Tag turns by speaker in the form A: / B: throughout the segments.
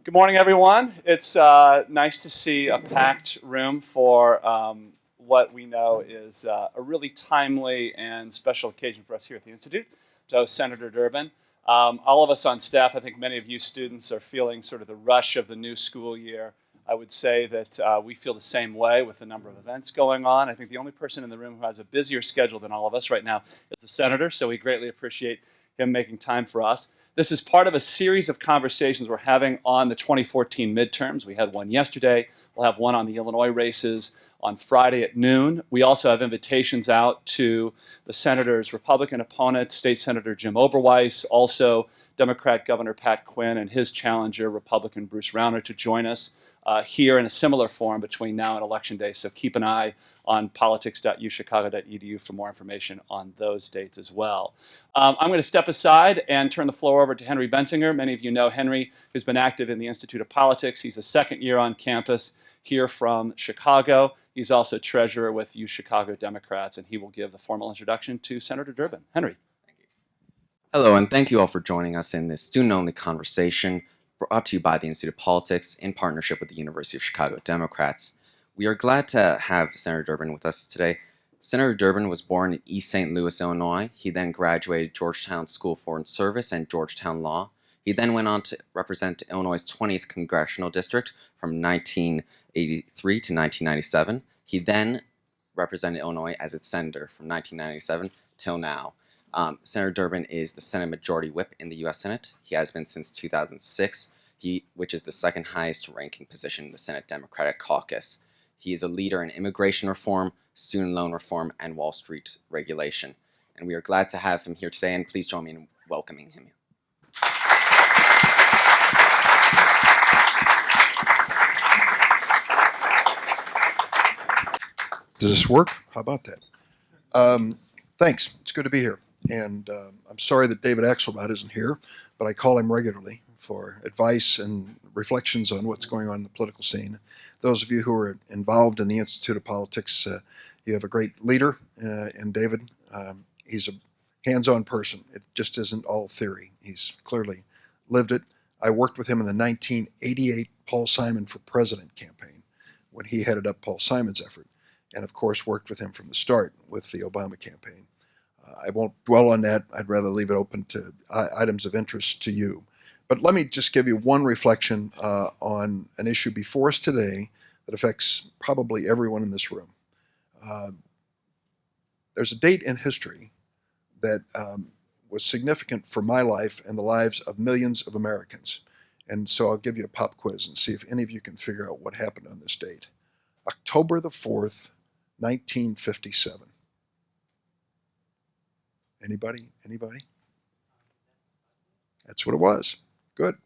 A: Good morning, everyone. It's nice to see a packed room for what we know is a really timely and special occasion for us here at the Institute to host Senator Durbin. All of us on staff, I think many of you students are feeling sort of the rush of the new school year. I would say that we feel the same way with the number of events going on. I think the only person in the room who has a busier schedule than all of us right now is the Senator, so we greatly appreciate him making time for us. This is part of a series of conversations we're having on the 2014 midterms. We had one yesterday. We'll have one on the Illinois races on Friday at noon. We also have invitations out to the Senator's Republican opponent, State Senator Jim Oberweis, also Democrat Governor Pat Quinn and his challenger, Republican Bruce Rauner, to join us here in a similar forum between now and Election Day. So keep an eye on politics.uchicago.edu for more information on those dates as well. I'm going to step aside and turn the floor over to Henry Bensinger. Many of you know Henry, who's been active in the Institute of Politics. He's a second year on campus here from Chicago. He's also treasurer with UChicago Democrats, and he will give the formal introduction to Senator Durbin. Henry.
B: Hello, and thank you all for joining us in this student-only conversation brought to you by the Institute of Politics in partnership with the University of Chicago Democrats. We are glad to have Senator Durbin with us today. Senator Durbin was born in East St. Louis, Illinois. He then graduated Georgetown School of Foreign Service and Georgetown Law. He then went on to represent Illinois' 20th Congressional District from 1983 to 1997. He then represented Illinois as its senator from 1997 till now. Senator Durbin is the Senate Majority Whip in the U.S. Senate. He has been since 2006, which is the second highest ranking position in the Senate Democratic Caucus. He is a leader in immigration reform, student loan reform, and Wall Street regulation. And we are glad to have him here today, and please join me in welcoming him.
C: Does this work? How about that? Thanks. It's good to be here. And I'm sorry that David Axelrod isn't here, but I call him regularly for advice and reflections on what's going on in the political scene. Those of you who are involved in the Institute of Politics, you have a great leader in David. He's a hands-on person. It just isn't all theory. He's clearly lived it. I worked with him in the 1988 Paul Simon for President campaign when he headed up Paul Simon's effort, and of course worked with him from the start with the Obama campaign. I won't dwell on that. I'd rather leave it open to items of interest to you. But let me just give you one reflection on an issue before us today that affects probably everyone in this room. There's a date in history that was significant for my life and the lives of millions of Americans. And so I'll give you a pop quiz and see if any of you can figure out what happened on this date. October the 4th, 1957. Anybody? Anybody? That's what it was. Good.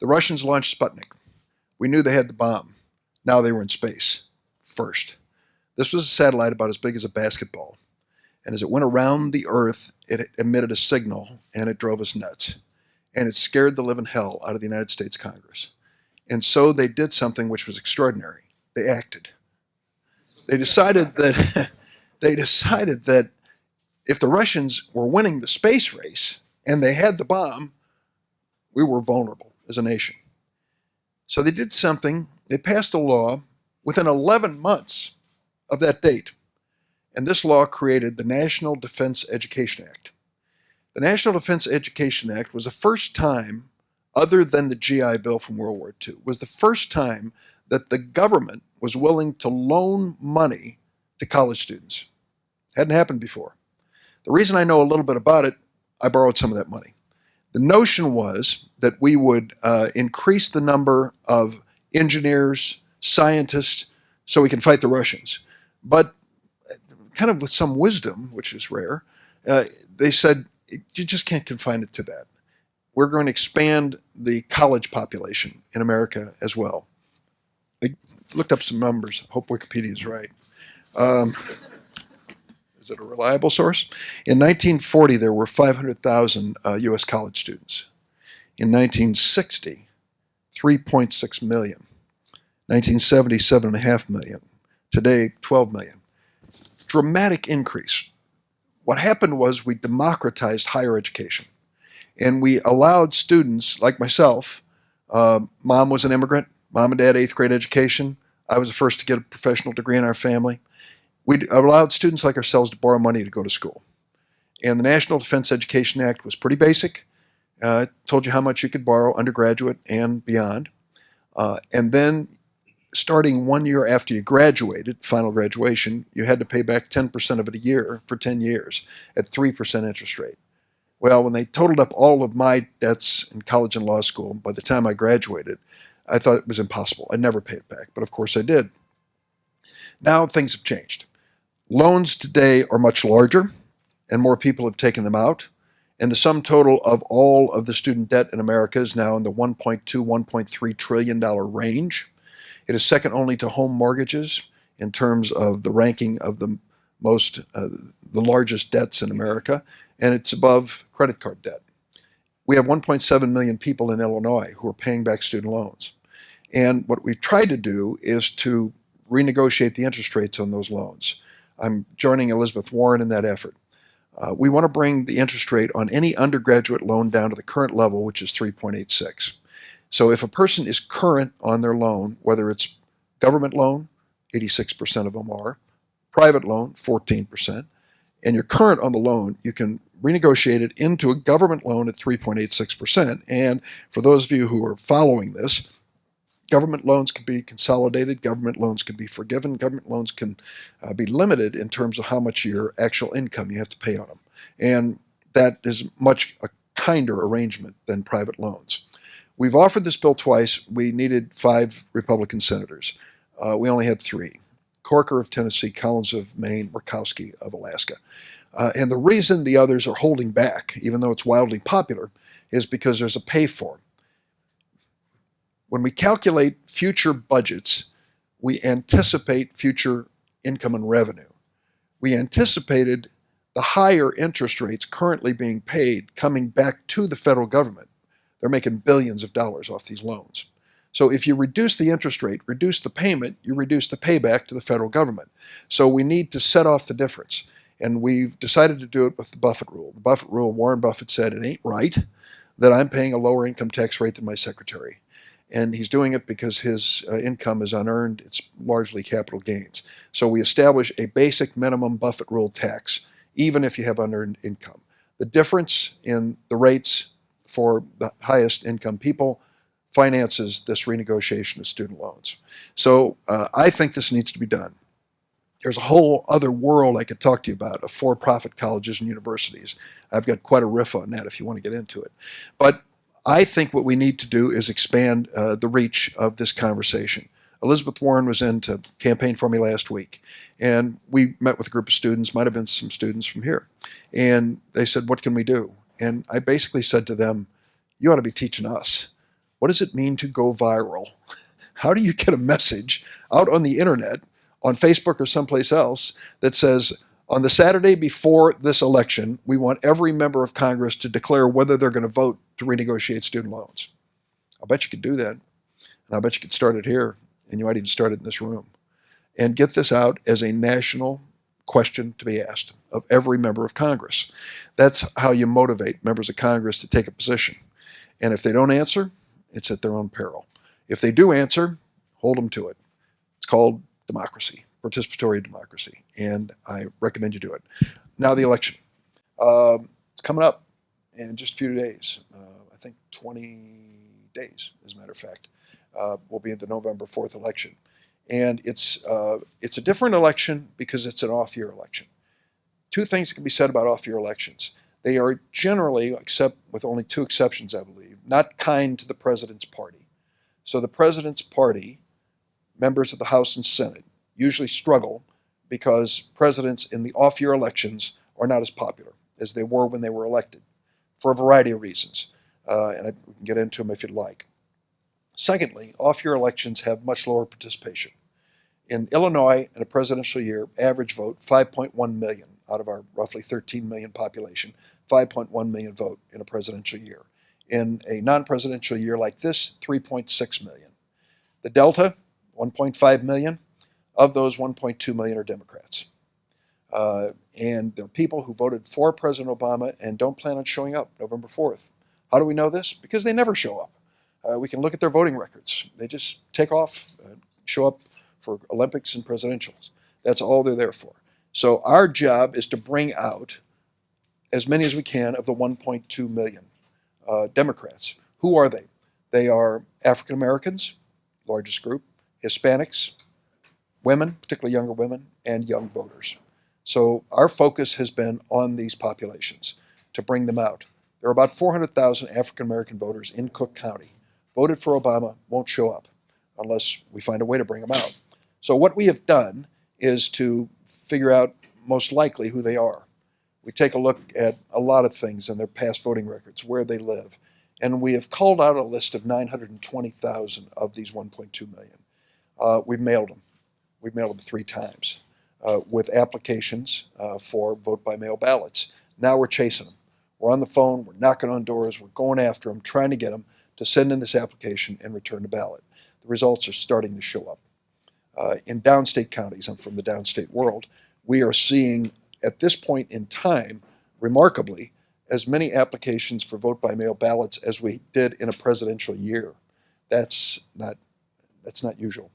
C: The Russians launched Sputnik. We knew they had the bomb. Now they were in space first. This was a satellite about as big as a basketball. And as it went around the Earth, it emitted a signal, and it drove us nuts. And it scared the living hell out of the United States Congress. And so they did something which was extraordinary. They acted. They decided that if the Russians were winning the space race and they had the bomb, we were vulnerable as a nation. So they did something. They passed a law within 11 months of that date. And this law created the National Defense Education Act. The National Defense Education Act was the first time, other than the GI Bill from World War II, was the first time that the government was willing to loan money to college students. Hadn't happened before. The reason I know a little bit about it, I borrowed some of that money. The notion was that we would increase the number of engineers, scientists, so we can fight the Russians. But kind of with some wisdom, which is rare, they said, you just can't confine it to that. We're going to expand the college population in America as well. I looked up some numbers. Hope Wikipedia is right. Is it a reliable source? In 1940, there were 500,000 U.S. college students. In 1960, 3.6 million. 1970, 7.5 million. Today, 12 million. Dramatic increase. What happened was we democratized higher education. And we allowed students like myself Mom was an immigrant. Mom and dad, 8th grade education. I was the first to get a professional degree in our family. We allowed students like ourselves to borrow money to go to school. And the National Defense Education Act was pretty basic. It told you how much you could borrow, undergraduate and beyond. And then starting 1 year after you graduated, final graduation, you had to pay back 10% of it a year for 10 years at 3% interest rate. Well, when they totaled up all of my debts in college and law school, by the time I graduated, I thought it was impossible. I'd never pay it back, but of course I did. Now things have changed. Loans today are much larger, and more people have taken them out. And the sum total of all of the student debt in America is now in the $1.2, $1.3 trillion range. It is second only to home mortgages in terms of the ranking of the largest debts in America, and it's above credit card debt. We have 1.7 million people in Illinois who are paying back student loans. And what we've tried to do is to renegotiate the interest rates on those loans. I'm joining Elizabeth Warren in that effort. We want to bring the interest rate on any undergraduate loan down to the current level, which is 3.86. So if a person is current on their loan, whether it's government loan, 86% of them are, private loan, 14%, and you're current on the loan, you can renegotiate it into a government loan at 3.86%. And for those of you who are following this, government loans can be consolidated, government loans can be forgiven, government loans can be limited in terms of how much your actual income you have to pay on them. And that is much a kinder arrangement than private loans. We've offered this bill twice. We needed 5 Republican senators. We only had 3. Corker of Tennessee, Collins of Maine, Murkowski of Alaska. And the reason the others are holding back, even though it's wildly popular, is because there's a pay for. When we calculate future budgets, we anticipate future income and revenue. We anticipated the higher interest rates currently being paid coming back to the federal government. They're making billions of dollars off these loans. So if you reduce the interest rate, reduce the payment, you reduce the payback to the federal government. So we need to set off the difference. And we've decided to do it with the Buffett rule. The Buffett rule, Warren Buffett said, it ain't right that I'm paying a lower income tax rate than my secretary. And he's doing it because his income is unearned. It's largely capital gains. So we establish a basic minimum Buffett rule tax, even if you have unearned income. The difference in the rates for the highest income people finances this renegotiation of student loans. So I think this needs to be done. There's a whole other world I could talk to you about of for-profit colleges and universities. I've got quite a riff on that if you want to get into it. But I think what we need to do is expand the reach of this conversation. Elizabeth Warren was in to campaign for me last week, and we met with a group of students, might have been some students from here, and they said, what can we do? And I basically said to them, you ought to be teaching us. What does it mean to go viral? How do you get a message out on the internet, on Facebook or someplace else, that says, on the Saturday before this election, we want every member of Congress to declare whether they're going to vote to renegotiate student loans? I'll bet you could do that. And I'll bet you could start it here, and you might even start it in this room, and get this out as a national question to be asked of every member of Congress. That's how you motivate members of Congress to take a position. And if they don't answer, it's at their own peril. If they do answer, hold them to it. It's called democracy, participatory democracy, and I recommend you do it. Now the election. It's coming up in just a few days. I think 20 days, as a matter of fact. Will be in the November 4th election. And it's a different election because it's an off-year election. 2 things can be said about off-year elections. They are generally, except with only 2 exceptions, I believe, not kind to the president's party. So the president's party, members of the House and Senate, usually struggle because presidents in the off-year elections are not as popular as they were when they were elected, for a variety of reasons. And we can get into them if you'd like. Secondly, off-year elections have much lower participation. In Illinois, in a presidential year, average vote, 5.1 million out of our roughly 13 million population, 5.1 million vote in a presidential year. In a non-presidential year like this, 3.6 million. The Delta, 1.5 million. Of those, 1.2 million are Democrats. And there are people who voted for President Obama and don't plan on showing up November 4th. How do we know this? Because they never show up. We can look at their voting records. They just take off, show up for Olympics and presidentials. That's all they're there for. So our job is to bring out as many as we can of the 1.2 million Democrats. Who are they? They are African Americans, largest group, Hispanics, women, particularly younger women, and young voters. So our focus has been on these populations to bring them out. There are about 400,000 African American voters in Cook County. Voted for Obama, won't show up unless we find a way to bring them out. So what we have done is to figure out most likely who they are. We take a look at a lot of things in their past voting records, where they live, and we have called out a list of 920,000 of these 1.2 million. We've mailed them. We've mailed them 3 times with applications for vote-by-mail ballots. Now we're chasing them. We're on the phone, we're knocking on doors, we're going after them, trying to get them to send in this application and return the ballot. The results are starting to show up. In downstate counties, I'm from the downstate world, we are seeing at this point in time, remarkably, as many applications for vote-by-mail ballots as we did in a presidential year. That's not usual.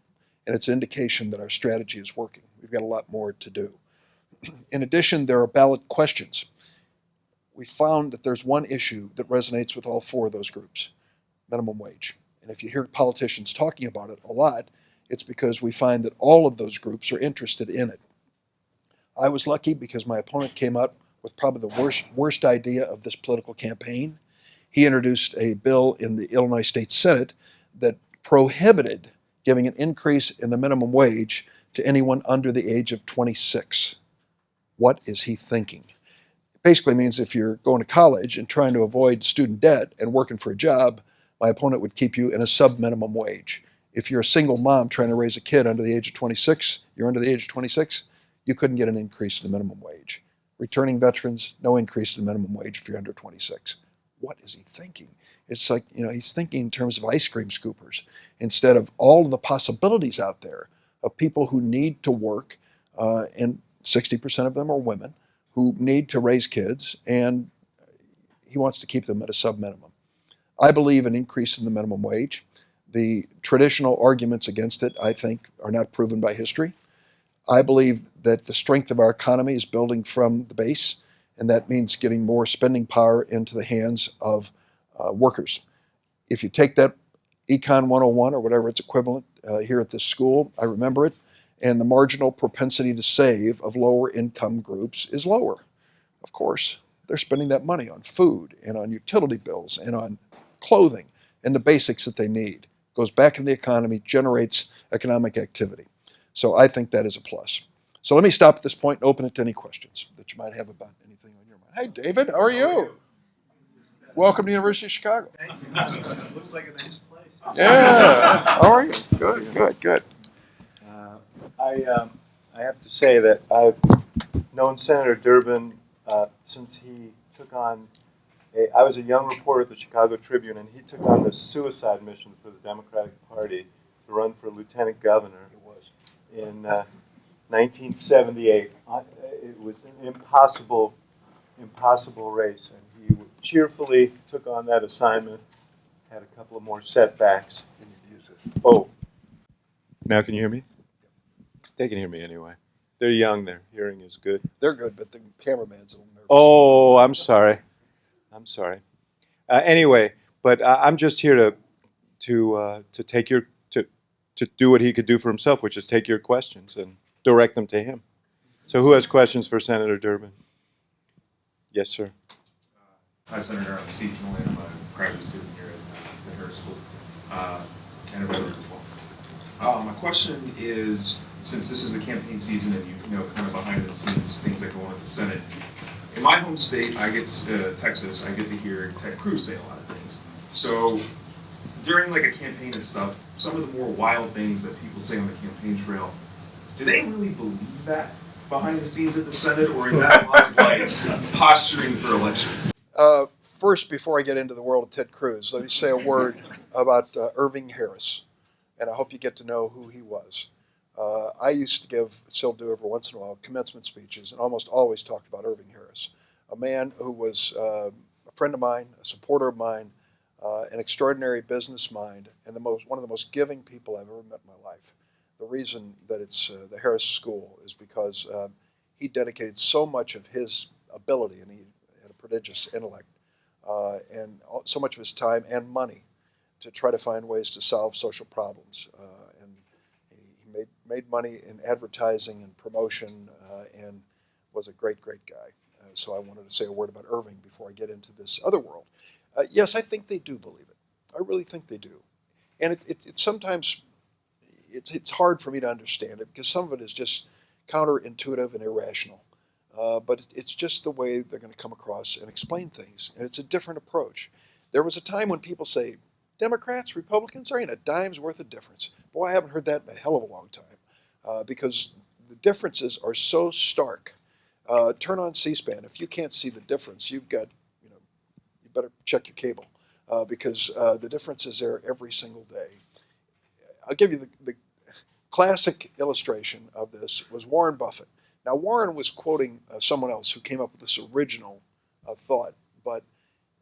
C: And it's an indication that our strategy is working. We've got a lot more to do. In addition, there are ballot questions. We found that there's one issue that resonates with all 4 of those groups: minimum wage. And if you hear politicians talking about it a lot, it's because we find that all of those groups are interested in it. I was lucky because my opponent came out with probably the worst idea of this political campaign. He introduced a bill in the Illinois State Senate that prohibited giving an increase in the minimum wage to anyone under the age of 26. What is he thinking? It basically means if you're going to college and trying to avoid student debt and working for a job, my opponent would keep you in a sub-minimum wage. If you're a single mom trying to raise a kid under the age of 26, you're under the age of 26, you couldn't get an increase in the minimum wage. Returning veterans, no increase in the minimum wage if you're under 26. What is he thinking? It's like, he's thinking in terms of ice cream scoopers instead of all of the possibilities out there of people who need to work, and 60% of them are women, who need to raise kids, and he wants to keep them at a sub-minimum. I believe an increase in the minimum wage. The traditional arguments against it, I think, are not proven by history. I believe that the strength of our economy is building from the base, and that means getting more spending power into the hands of workers. If you take that Econ 101 or whatever its equivalent here at this school, I remember it, and the marginal propensity to save of lower income groups is lower. Of course, they're spending that money on food and on utility bills and on clothing and the basics that they need. Goes back in the economy, generates economic activity. So I think that is a plus. So let me stop at this point and open it to any questions that you might have about anything on your mind. Hey, David, how are you? Welcome to the University of Chicago.
D: Thank you. Looks like a nice place.
C: Yeah. How are you? Good.
D: I have to say that I've known Senator Durbin since he took on. I was a young reporter at the Chicago Tribune, and he took on the suicide mission for the Democratic Party to run for lieutenant governor.
C: It was.
D: In 1978. It was an impossible race, and he cheerfully took on that assignment. Had a couple of more setbacks. Oh, now can you hear me? They can hear me anyway. They're young. Their hearing is good.
C: They're good, but the cameraman's a little nervous.
D: Oh, I'm sorry. Anyway, but I'm just here to take your to do what he could do for himself, which is take your questions and direct them to him. So who has questions for Senator Durbin? Yes, sir.
E: Hi, Senator. I'm Steve Nolan. I'm a graduate student here at the Harris School and a voter as well. My question is, since this is the campaign season and you know kind of behind the scenes things that go on at the Senate, in my home state, Texas, I get to hear Ted Cruz say a lot of things. So during like a campaign and stuff, some of the more wild things that people say on the campaign trail, do they really believe that behind the scenes at the Senate, or is that a lot of like posturing for elections?
C: First, before I get into the world of Ted Cruz, let me say a word about Irving Harris, and I hope you get to know who he was. I used to give, still do every once in a while, commencement speeches, and almost always talked about Irving Harris, a man who was a friend of mine, a supporter of mine, an extraordinary business mind, and one of the most giving people I've ever met in my life. The reason that it's the Harris School is because he dedicated so much of his ability, and he had a prodigious intellect, and so much of his time and money to try to find ways to solve social problems. And he made money in advertising and promotion, and was a great, great guy. So I wanted to say a word about Irving before I get into this other world. Yes, I think they do believe it. I really think they do. And it's sometimes it's hard for me to understand it because some of it is just counterintuitive and irrational. But it's just the way they're going to come across and explain things. And it's a different approach. There was a time when people say, Democrats, Republicans, there ain't a dime's worth of difference. Boy, I haven't heard that in a hell of a long time because the differences are so stark. Turn on C-SPAN. If you can't see the difference, you've got, you better check your cable because the difference is there every single day. I'll give you the classic illustration of this was Warren Buffett. Now, Warren was quoting someone else who came up with this original thought, but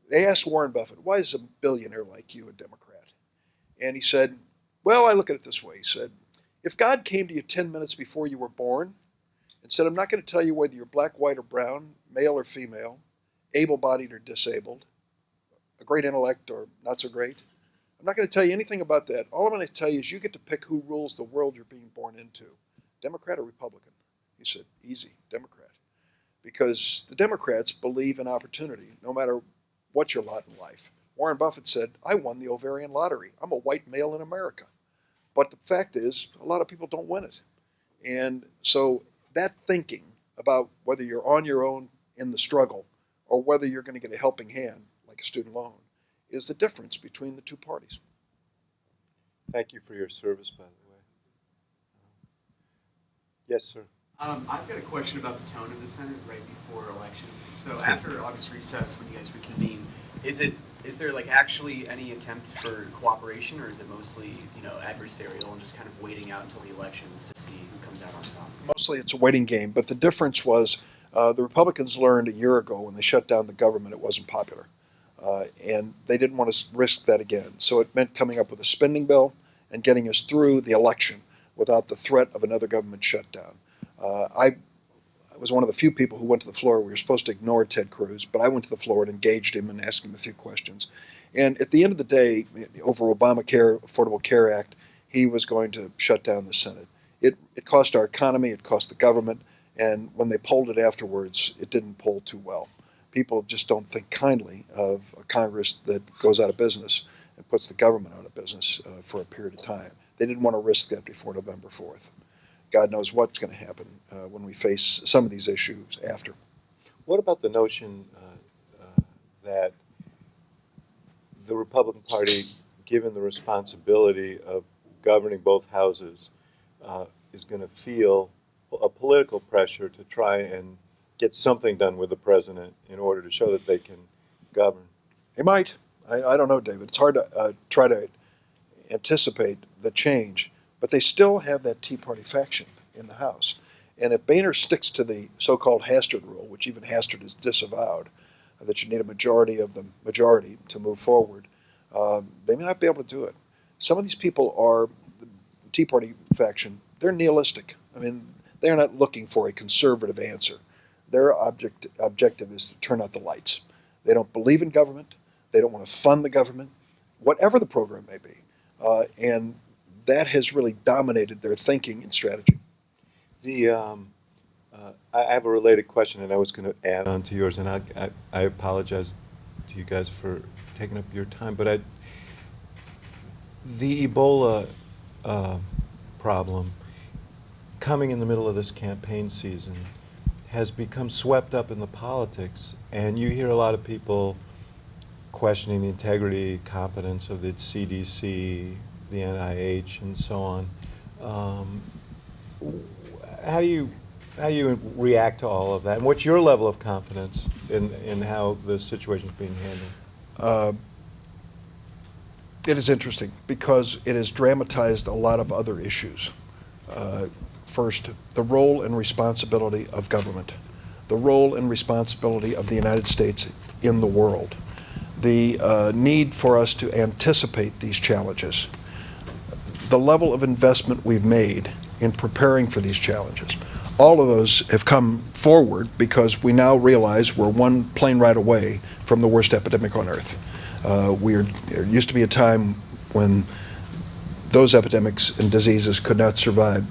C: they asked Warren Buffett, why is a billionaire like you a Democrat? And he said, well, I look at it this way. He said, if God came to you 10 minutes before you were born and said, I'm not going to tell you whether you're black, white, or brown, male or female, able-bodied or disabled, a great intellect or not so great, I'm not going to tell you anything about that. All I'm going to tell you is you get to pick who rules the world you're being born into, Democrat or Republican. He said, easy, Democrat. Because the Democrats believe in opportunity, no matter what's your lot in life. Warren Buffett said, I won the ovarian lottery. I'm a white male in America. But the fact is, a lot of people don't win it. And so that thinking about whether you're on your own in the struggle or whether you're going to get a helping hand, like a student loan, is the difference between the two parties.
D: Thank you for your service, by the way. Yes, sir.
F: I've got a question about the tone of the Senate right before elections. So after August recess, when you guys reconvene, is there like actually any attempts for cooperation, or is it mostly adversarial and just kind of waiting out until the elections to see who comes out on top?
C: Mostly it's a waiting game, but the difference was the Republicans learned a year ago when they shut down the government it wasn't popular. And they didn't want to risk that again. So it meant coming up with a spending bill and getting us through the election without the threat of another government shutdown. I was one of the few people who went to the floor. We were supposed to ignore Ted Cruz, but I went to the floor and engaged him and asked him a few questions. And at the end of the day, over Obamacare, Affordable Care Act, he was going to shut down the Senate. It cost our economy, it cost the government, and when they polled it afterwards, it didn't poll too well. People just don't think kindly of a Congress that goes out of business and puts the government out of business for a period of time. They didn't want to risk that before November 4th. God knows what's going to happen when we face some of these issues after.
D: What about the notion that the Republican Party, given the responsibility of governing both houses, is going to feel a political pressure to try and get something done with the president in order to show that they can govern?
C: They might. I don't know, David. It's hard to try to anticipate the change, but they still have that Tea Party faction in the House. And if Boehner sticks to the so-called Hastert rule, which even Hastert has disavowed, that you need a majority of the majority to move forward, they may not be able to do it. Some of these people are, the Tea Party faction, they're nihilistic. I mean, they're not looking for a conservative answer. Their objective is to turn out the lights. They don't believe in government. They don't want to fund the government, whatever the program may be. And that has really dominated their thinking and strategy.
D: I have a related question, and I was going to add on to yours, and I apologize to you guys for taking up your time, but the Ebola problem coming in the middle of this campaign season has become swept up in the politics, and you hear a lot of people questioning the integrity, competence of the CDC, the NIH, and so on. How do you react to all of that, and what's your level of confidence in how the situation is being handled?
C: It is interesting because it has dramatized a lot of other issues. First, the role and responsibility of government, the role and responsibility of the United States in the world. the need for us to anticipate these challenges, the level of investment we've made in preparing for these challenges. All of those have come forward because we now realize we're one plane ride away from the worst epidemic on earth. There used to be a time when those epidemics and diseases could not survive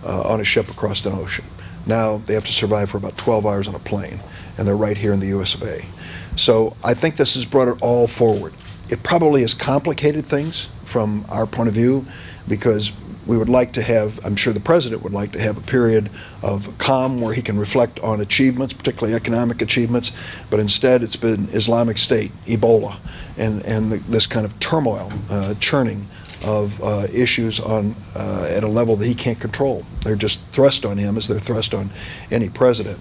C: on a ship across an ocean. Now they have to survive for about 12 hours on a plane, and they're right here in the US of A. So I think this has brought it all forward. It probably has complicated things from our point of view, because we would like to have, I'm sure the president would like to have a period of calm where he can reflect on achievements, particularly economic achievements, but instead it's been Islamic State, Ebola, and this kind of turmoil, churning of issues at a level that he can't control. They're just thrust on him as they're thrust on any president.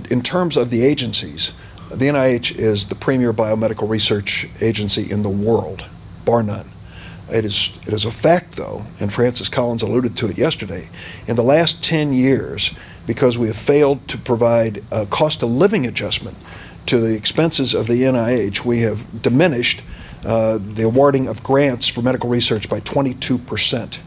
C: In terms of the agencies, the NIH is the premier biomedical research agency in the world, bar none. It is a fact, though, and Francis Collins alluded to it yesterday, in the last 10 years, because we have failed to provide a cost of living adjustment to the expenses of the NIH, we have diminished the awarding of grants for medical research by 22%.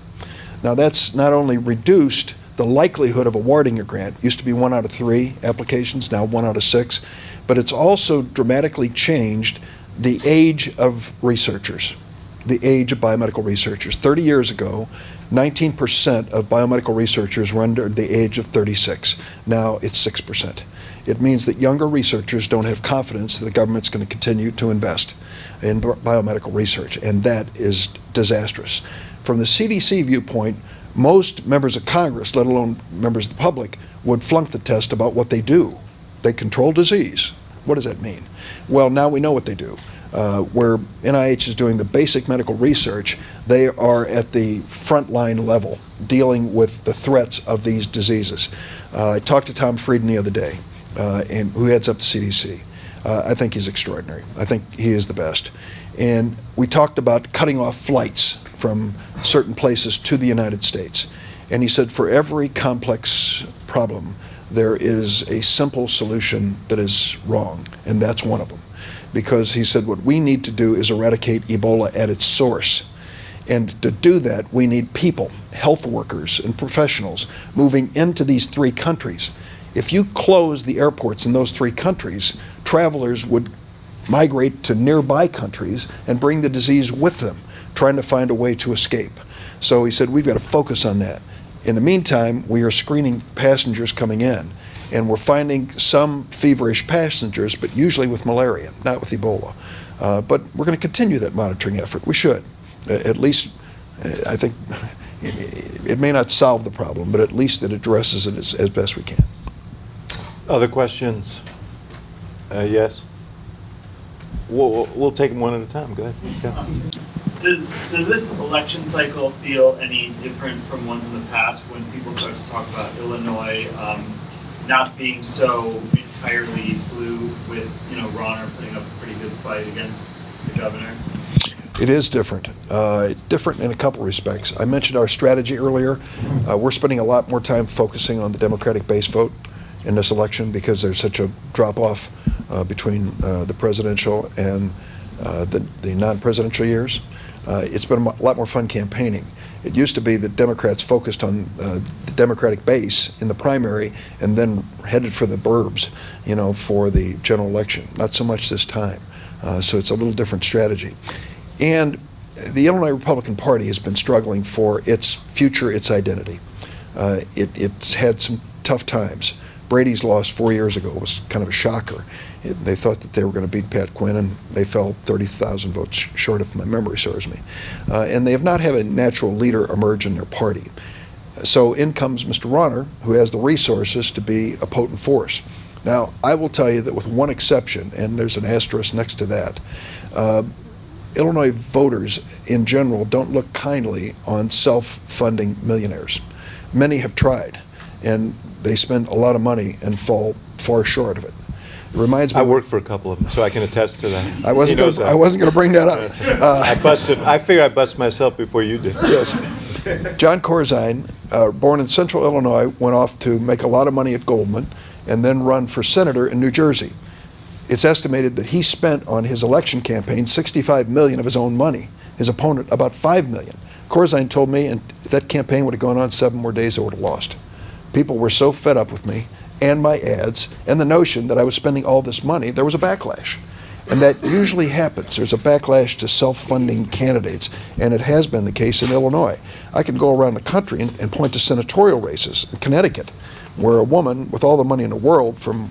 C: Now that's not only reduced the likelihood of awarding a grant, used to be 1 out of 3 applications, now 1 out of 6, but it's also dramatically changed the age of researchers. The age of biomedical researchers. 30 years ago, 19% of biomedical researchers were under the age of 36. Now it's 6%. It means that younger researchers don't have confidence that the government's going to continue to invest in biomedical research, and that is disastrous. From the CDC viewpoint, most members of Congress, let alone members of the public, would flunk the test about what they do. They control disease. What does that mean? Well, now we know what they do. Where NIH is doing the basic medical research, they are at the frontline level dealing with the threats of these diseases. I talked to Tom Frieden the other day, who heads up the CDC. I think he's extraordinary. I think he is the best. And we talked about cutting off flights from certain places to the United States. And he said for every complex problem, there is a simple solution that is wrong, and that's one of them. Because he said what we need to do is eradicate Ebola at its source. And to do that, we need people, health workers and professionals moving into these 3 countries. If you close the airports in those 3 countries, travelers would migrate to nearby countries and bring the disease with them, trying to find a way to escape. So he said we've got to focus on that. In the meantime, we are screening passengers coming in. And we're finding some feverish passengers, but usually with malaria, not with Ebola. But we're going to continue that monitoring effort. We should. At least, I think, it may not solve the problem, but at least it addresses it as best we can.
D: Other questions? Yes? We'll take them one at a time. Go ahead. Yeah.
G: Does this election cycle feel any different from ones in the past when people start to talk about Illinois not being so entirely blue with, Rauner putting up a pretty good fight against the governor?
C: It is different. Different in a couple respects. I mentioned our strategy earlier. We're spending a lot more time focusing on the Democratic base vote in this election because there's such a drop-off between the presidential and the non-presidential years. It's been a lot more fun campaigning. It used to be that Democrats focused on the Democratic base in the primary and then headed for the burbs, for the general election. Not so much this time. So it's a little different strategy. And the Illinois Republican Party has been struggling for its future, its identity. It's had some tough times. Brady's loss 4 years ago was kind of a shocker. They thought that they were going to beat Pat Quinn, and they fell 30,000 votes short, if my memory serves me. And they have not had a natural leader emerge in their party. So in comes Mr. Rauner, who has the resources to be a potent force. Now, I will tell you that with one exception, and there's an asterisk next to that, Illinois voters in general don't look kindly on self-funding millionaires. Many have tried, and they spend a lot of money and fall far short of it. It reminds me.
D: I worked for a couple of them, so I can attest to that.
C: I wasn't going to bring that up.
D: I figured I busted myself before you did.
C: Yes. John Corzine, born in Central Illinois, went off to make a lot of money at Goldman and then run for senator in New Jersey. It's estimated that he spent on his election campaign $65 million of his own money. His opponent about $5 million. Corzine told me, and if that campaign would have gone on 7 more days, I would have lost. People were so fed up with me and my ads and the notion that I was spending all this money, there was a backlash. And that usually happens. There's a backlash to self-funding candidates, and it has been the case in Illinois. I can go around the country and point to senatorial races in Connecticut, where a woman with all the money in the world from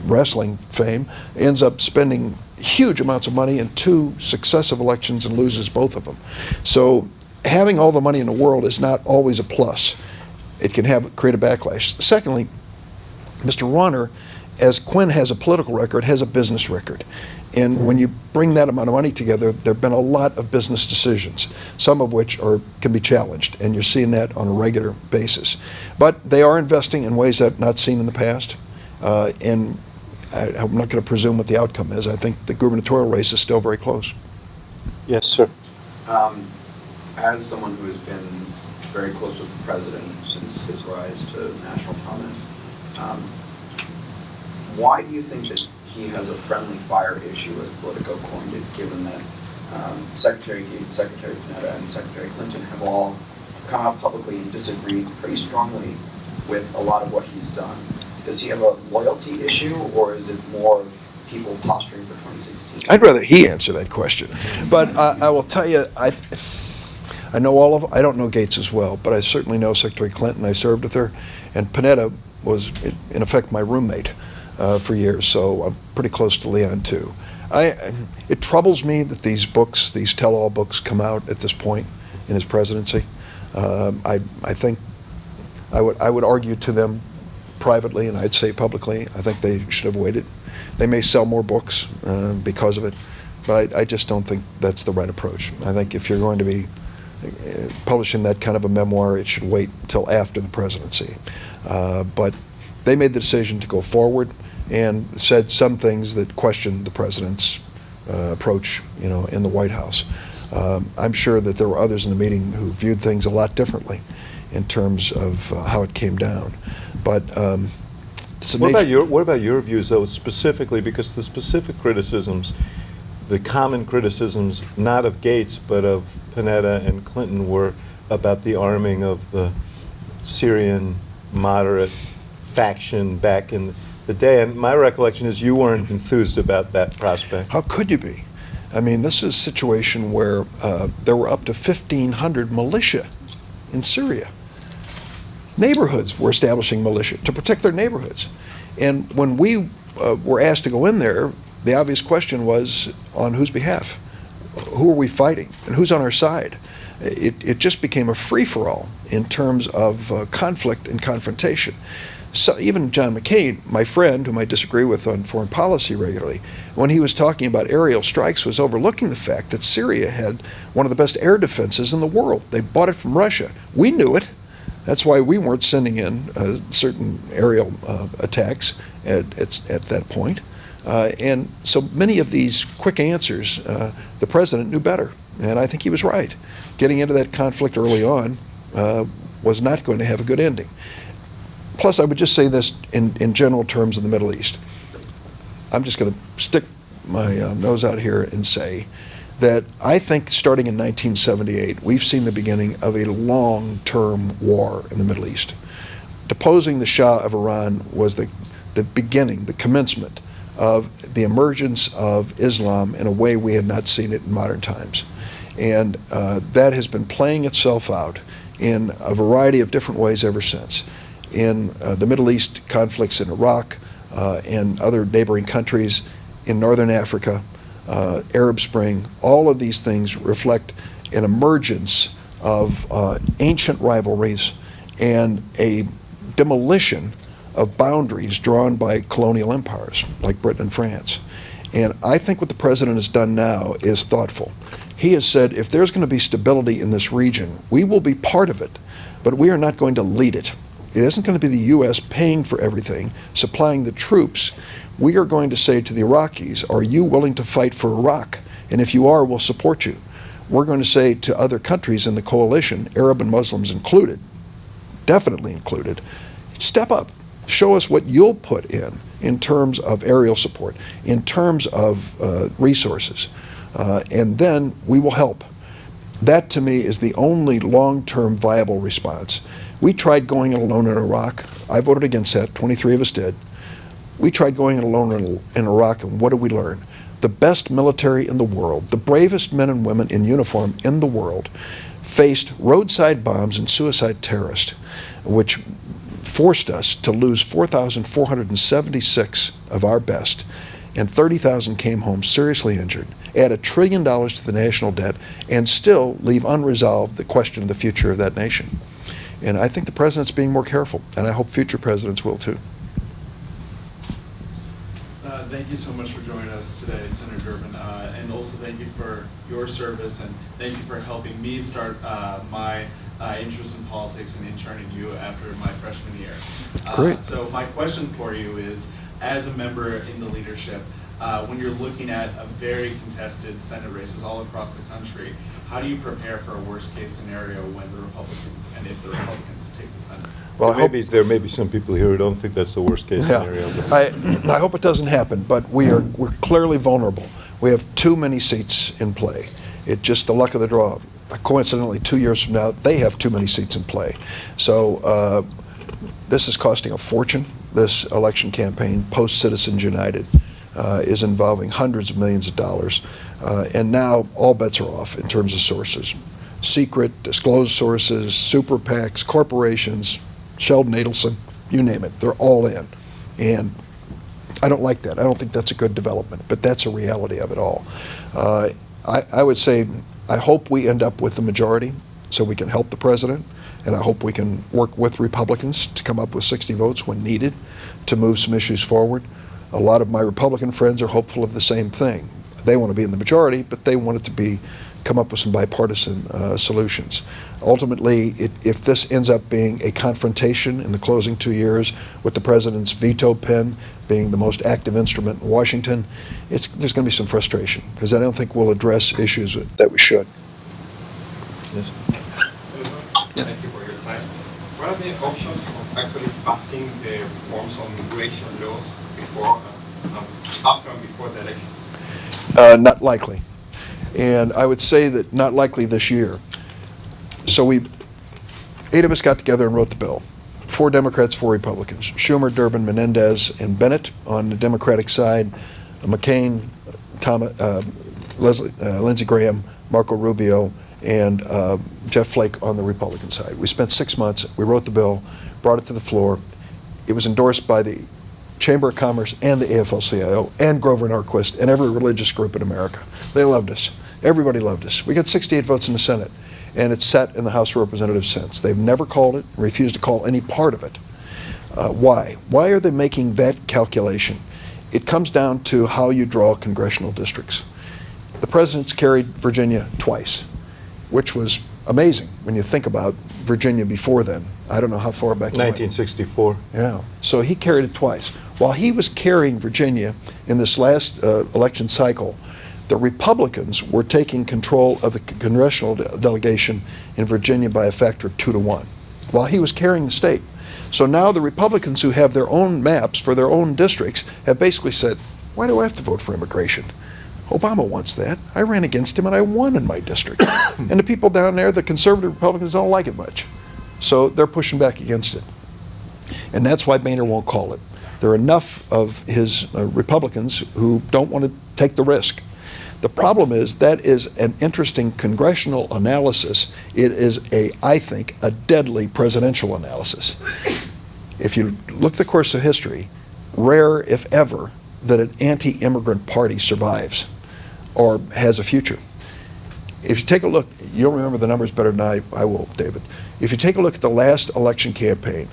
C: wrestling fame ends up spending huge amounts of money in 2 successive elections and loses both of them. So having all the money in the world is not always a plus. It can create a backlash. Secondly, Mr. Rauner, as Quinn has a political record, has a business record. And when you bring that amount of money together, there have been a lot of business decisions, some of which can be challenged, and you're seeing that on a regular basis. But they are investing in ways that I've not seen in the past, and I'm not going to presume what the outcome is. I think the gubernatorial race is still very close.
D: Yes, sir.
H: As someone who has been very close with the president since his rise to national prominence, why do you think that he has a friendly fire issue, as Politico coined it, given that Secretary Gates, Secretary Panetta, and Secretary Clinton have all come out publicly and disagreed pretty strongly with a lot of what he's done? Does he have a loyalty issue, or is it more people posturing for 2016?
C: I'd rather he answer that question. But I will tell you, I know all of, I don't know Gates as well, but I certainly know Secretary Clinton. I served with her, and Panetta was, in effect, my roommate for years, so I'm pretty close to Leon, too. It troubles me that these books, these tell-all books, come out at this point in his presidency. I think I would argue to them privately, and I'd say publicly, I think they should have waited. They may sell more books because of it, but I just don't think that's the right approach. I think if you're going to be publishing that kind of a memoir, it should wait until after the presidency. But they made the decision to go forward and said some things that questioned the president's approach, in the White House. I'm sure that there were others in the meeting who viewed things a lot differently in terms of how it came down. But
D: what about your views, though, specifically, because the specific criticisms, the common criticisms, not of Gates, but of Panetta and Clinton, were about the arming of the Syrian moderate faction back in the day. And my recollection is you weren't enthused about that prospect.
C: How could you be? I mean, this is a situation where there were up to 1,500 militia in Syria. Neighborhoods were establishing militia to protect their neighborhoods. And when we were asked to go in there, the obvious question was, on whose behalf? Who are we fighting? And who's on our side? It just became a free-for-all in terms of conflict and confrontation. So even John McCain, my friend, whom I disagree with on foreign policy regularly, when he was talking about aerial strikes, was overlooking the fact that Syria had one of the best air defenses in the world. They bought it from Russia. We knew it. That's why we weren't sending in certain aerial attacks at that point. And so many of these quick answers, the president knew better, and I think he was right. Getting into that conflict early on was not going to have a good ending. Plus, I would just say this in general terms in the Middle East. I'm just going to stick my nose out here and say that I think starting in 1978, we've seen the beginning of a long-term war in the Middle East. Deposing the Shah of Iran was the beginning, the commencement of the emergence of Islam in a way we had not seen it in modern times. And that has been playing itself out in a variety of different ways ever since. In the Middle East conflicts in Iraq and other neighboring countries, in Northern Africa, Arab Spring, all of these things reflect an emergence of ancient rivalries and a demolition of boundaries drawn by colonial empires like Britain and France. And I think what the president has done now is thoughtful. He has said, if there's going to be stability in this region, we will be part of it, but we are not going to lead it. It isn't going to be the U.S. paying for everything, supplying the troops. We are going to say to the Iraqis, are you willing to fight for Iraq? And if you are, we'll support you. We're going to say to other countries in the coalition, Arab and Muslims included, definitely included, step up. Show us what you'll put in, in terms of aerial support, in terms of resources, and then we will help. That, to me, is the only long-term viable response. We tried going it alone in Iraq. I voted against that. 23 of us did. We tried going it alone in Iraq, and what did we learn? The best military in the world, the bravest men and women in uniform in the world, faced roadside bombs and suicide terrorists, which forced us to lose 4,476 of our best, and 30,000 came home seriously injured, add $1 trillion to the national debt, and still leave unresolved the question of the future of that nation. And I think the president's being more careful, and I hope future presidents will too.
I: Thank you so much for joining us today, Senator Durbin, and also thank you for your service, and thank you for helping me start my interest in politics and interning you after my freshman year.
C: Great.
I: So my question for you is, as a member in the leadership, when you're looking at a very contested Senate races all across the country, how do you prepare for a worst-case scenario when the Republicans, and if the Republicans take the Senate?
C: Well,
D: There may be some people here who don't think that's the worst case scenario.
C: I hope it doesn't happen, but we're clearly vulnerable. We have too many seats in play. It's just the luck of the draw. Coincidentally, 2 years from now, they have too many seats in play. So this is costing a fortune. This election campaign, post-Citizens United, is involving hundreds of millions of dollars. And now all bets are off in terms of sources. Secret, disclosed sources, super PACs, corporations, Sheldon Adelson, you name it, they're all in. And I don't like that. I don't think that's a good development, but that's a reality of it all. I would say I hope we end up with the majority so we can help the president, and I hope we can work with Republicans to come up with 60 votes when needed to move some issues forward. A lot of my Republican friends are hopeful of the same thing. They want to be in the majority, but they want it to come up with some bipartisan solutions. Ultimately, if this ends up being a confrontation in the closing 2 years with the president's veto pen being the most active instrument in Washington, there's going to be some frustration because I don't think we'll address issues that we should.
D: Yes.
J: Thank you for your time. What are the options of actually passing the reforms on immigration laws before, after and before the election?
C: Not likely. And I would say that not likely this year. So 8 of us got together and wrote the bill. 4 Democrats, 4 Republicans. Schumer, Durbin, Menendez, and Bennett on the Democratic side. McCain, Lindsey Graham, Marco Rubio, and Jeff Flake on the Republican side. We spent 6 months. We wrote the bill, brought it to the floor. It was endorsed by the Chamber of Commerce and the AFL-CIO and Grover Norquist and every religious group in America. They loved us. Everybody loved us. We got 68 votes in the Senate, and it's sat in the House of Representatives since. They've never called it, refused to call any part of it. Why? Why are they making that calculation? It comes down to how you draw congressional districts. The president's carried Virginia twice, which was amazing when you think about Virginia before then. I don't know how far back.
D: 1964.
C: Yeah. So he carried it twice. While he was carrying Virginia in this last election cycle, the Republicans were taking control of the congressional delegation in Virginia by a factor of 2 to 1, while he was carrying the state. So now the Republicans who have their own maps for their own districts have basically said, why do I have to vote for immigration? Obama wants that. I ran against him and I won in my district. And the people down there, the conservative Republicans, don't like it much. So they're pushing back against it. And that's why Boehner won't call it. There are enough of his Republicans who don't want to take the risk. The problem is that is an interesting congressional analysis. It is I think, a deadly presidential analysis. If you look at the course of history, rare, if ever, that an anti-immigrant party survives or has a future. If you take a look, you'll remember the numbers better than I will, David. If you take a look at the last election campaign,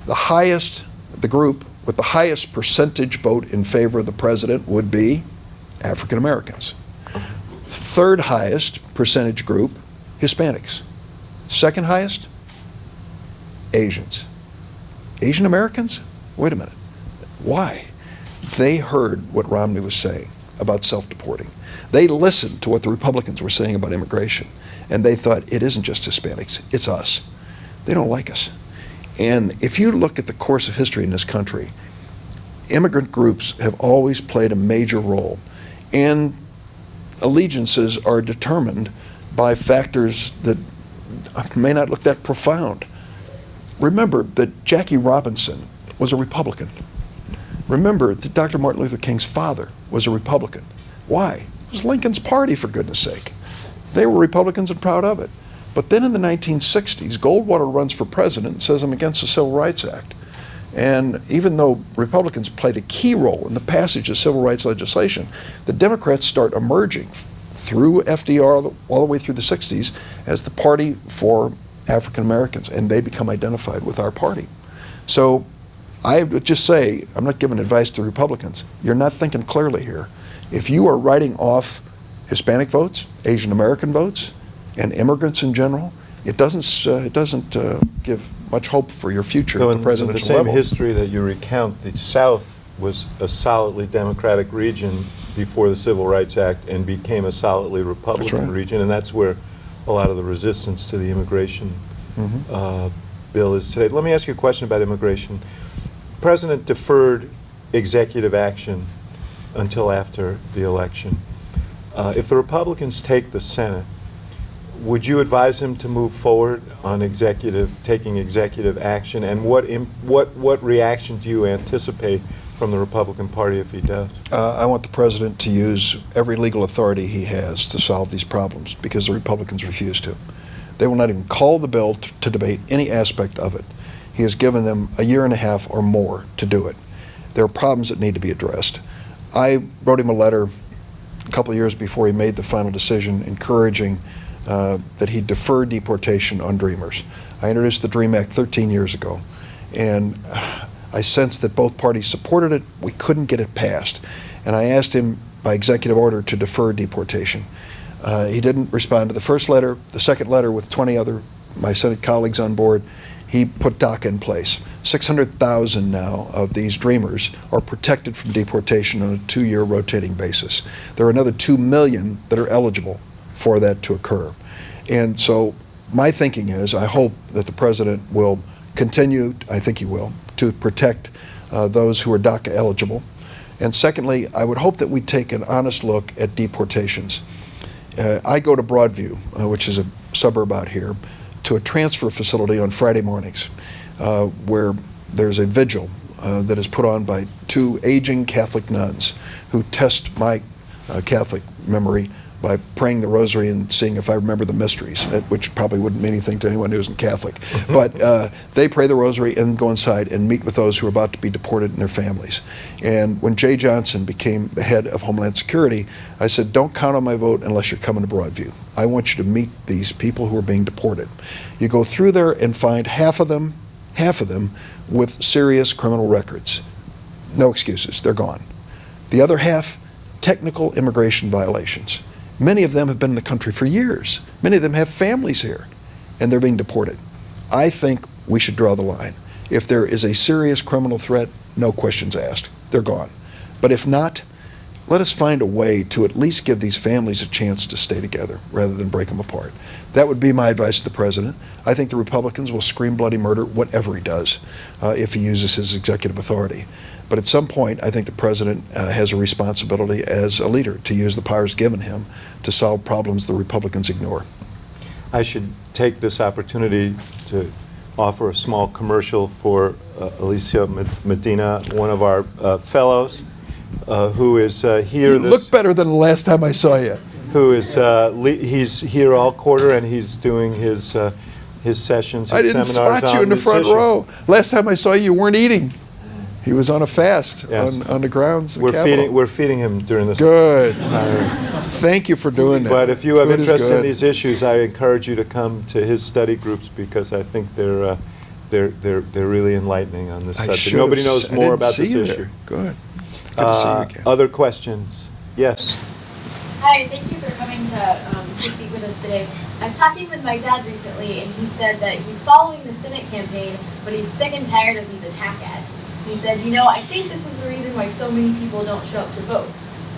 C: the group with the highest percentage vote in favor of the president would be African Americans. Third highest percentage group, Hispanics. Second highest, Asians. Asian Americans? Wait a minute. Why? They heard what Romney was saying about self-deporting. They listened to what the Republicans were saying about immigration, and they thought, it isn't just Hispanics, it's us. They don't like us. And if you look at the course of history in this country, immigrant groups have always played a major role, and allegiances are determined by factors that may not look that profound. Remember that Jackie Robinson was a Republican. Remember that Dr. Martin Luther King's father was a Republican. Why? It was Lincoln's party, for goodness sake. They were Republicans and proud of it. But then in the 1960s, Goldwater runs for president and says, I'm against the Civil Rights Act. And even though Republicans played a key role in the passage of civil rights legislation, the Democrats start emerging through FDR all the way through the 60s as the party for African Americans, and they become identified with our party. So I would just say, I'm not giving advice to Republicans, you're not thinking clearly here. If you are writing off Hispanic votes, Asian American votes, and immigrants in general, it doesn't give much hope for your future
D: So
C: at the presidential
D: in the same
C: level.
D: history that you recount, the South was a solidly Democratic region before the Civil Rights Act and became a solidly Republican
C: right.
D: region, and that's where a lot of the resistance to the immigration bill is today. Let me ask you a question about immigration. The President deferred executive action until after the election. If the Republicans take the Senate, would you advise him to move forward on taking executive action? And what reaction do you anticipate from the Republican Party if he does?
C: I want the president to use every legal authority he has to solve these problems, because the Republicans refuse to. They will not even call the bill to debate any aspect of it. He has given them a year and a half or more to do it. There are problems that need to be addressed. I wrote him a letter a couple of years before he made the final decision, encouraging that he defer deportation on Dreamers. I introduced the DREAM Act 13 years ago, and I sensed that both parties supported it. We couldn't get it passed, and I asked him by executive order to defer deportation. He didn't respond to the first letter. The second letter, with 20 other my Senate colleagues on board, he put DACA in place. 600,000 now of these Dreamers are protected from deportation on a 2-year rotating basis. There are another 2 million that are eligible for that to occur. And so my thinking is, I hope that the president will continue, I think he will, to protect those who are DACA eligible. And secondly, I would hope that we take an honest look at deportations. I go to Broadview, which is a suburb out here, to a transfer facility on Friday mornings where there's a vigil that is put on by 2 aging Catholic nuns who test my Catholic memory by praying the rosary and seeing if I remember the mysteries, which probably wouldn't mean anything to anyone who isn't Catholic. But they pray the rosary and go inside and meet with those who are about to be deported and their families. And when Jay Johnson became the head of Homeland Security, I said, don't count on my vote unless you're coming to Broadview. I want you to meet these people who are being deported. You go through there and find half of them with serious criminal records. No excuses, they're gone. The other half, technical immigration violations. Many of them have been in the country for years. Many of them have families here, and they're being deported. I think we should draw the line. If there is a serious criminal threat, no questions asked. They're gone. But if not, let us find a way to at least give these families a chance to stay together rather than break them apart. That would be my advice to the president. I think the Republicans will scream bloody murder whatever he does if he uses his executive authority. But at some point, I think the president has a responsibility as a leader to use the powers given him to solve problems the Republicans ignore.
D: I should take this opportunity to offer a small commercial for Alicia Medina, one of our fellows, who is here.
C: You look better than the last time I saw you.
D: Who is he's here all quarter, and he's doing his sessions, his
C: I didn't
D: seminars
C: spot you
D: on
C: in the
D: this
C: front
D: issue.
C: row. Last time I saw you, you weren't eating. He was on a fast
D: Yes.
C: on the grounds of the Capitol.
D: We're feeding him during this.
C: Good.
D: entire-
C: Thank you for doing that.
D: But if you have
C: Food is
D: interest in
C: good.
D: these issues, I encourage you to come to his study groups, because I think they're really enlightening on this
C: I
D: subject.
C: should
D: Nobody
C: have
D: knows
C: s- I
D: more
C: didn't
D: about
C: see
D: this
C: you
D: issue.
C: there. Good. Good to see you again.
D: Other questions? Yes.
K: Hi, thank you for coming to speak with us today. I was talking with my dad recently, and he said that he's following the Senate campaign, but he's sick and tired of these attack ads. He said, I think this is the reason why so many people don't show up to vote.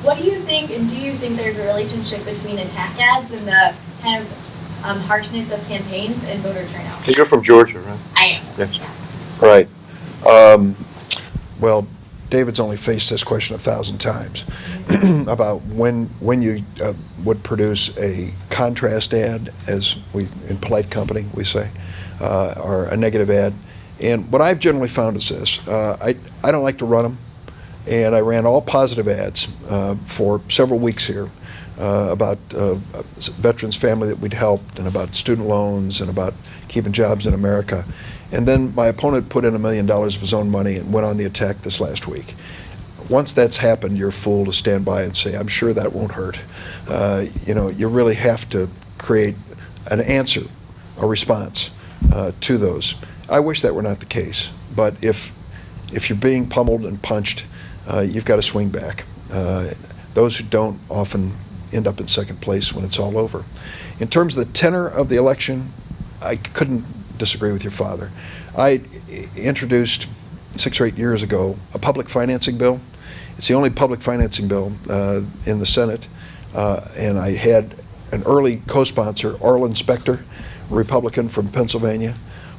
K: What do you think, and do you think there's a relationship between attack ads and the kind of harshness of campaigns and voter turnout?
D: You're from Georgia, right?
K: I am.
D: Yes.
K: Yeah.
C: Right. Well, David's only faced this question 1,000 times about when you would produce a contrast ad, as we in polite company we say, or a negative ad. And what I've generally found is this: I don't like to run them, and I ran all positive ads for several weeks here about veterans' family that we'd helped, and about student loans, and about keeping jobs in America. And then my opponent put in $1 million of his own money and went on the attack this last week. Once that's happened, you're a fool to stand by and say, I'm sure that won't hurt. You really have to create an answer, a response to those. I wish that were not the case, but if you're being pummeled and punched, you've got to swing back. Those who don't often end up in second place when it's all over. In terms of the tenor of the election, I couldn't disagree with your father. I introduced 6 or 8 years ago a public financing bill. It's the only public financing bill in the Senate, and I had an early co-sponsor, Orlin Specter, a Republican from Pennsylvania,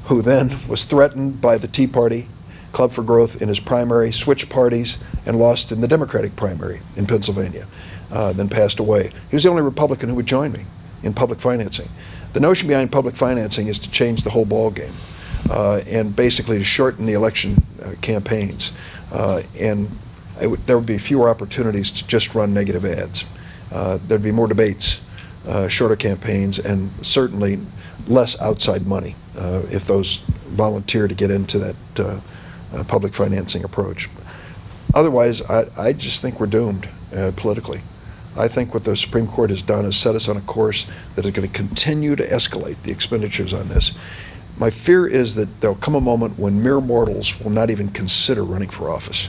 C: who then was threatened by the Tea Party, Club for Growth, in his primary, switched parties, and lost in the Democratic primary in Pennsylvania, then passed away. He was the only Republican who would join me in public financing. The notion behind public financing is to change the whole ball game, and basically to shorten the election campaigns. And there would be fewer opportunities to just run negative ads. There'd be more debates, shorter campaigns, and certainly less outside money if those volunteer to get into that public financing approach. Otherwise, I just think we're doomed politically. I think what the Supreme Court has done is set us on a course that is going to continue to escalate the expenditures on this. My fear is that there'll come a moment when mere mortals will not even consider running for office,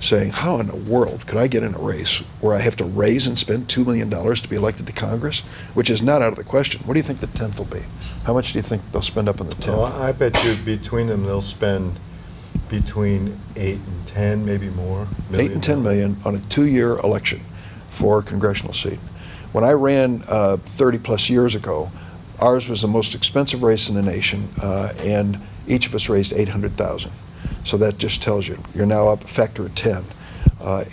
C: saying, how in the world could I get in a race where I have to raise and spend $2 million to be elected to Congress, which is not out of the question. What do you think the 10th will be? How much do you think they'll spend up on the 10th?
D: Well, I bet you between them they'll spend between 8 and 10, maybe more.
C: 8 and 10 million on a 2-year election for a congressional seat. When I ran 30 plus years ago, ours was the most expensive race in the nation, and each of us raised $800,000. So that just tells you, you're now up a factor of 10,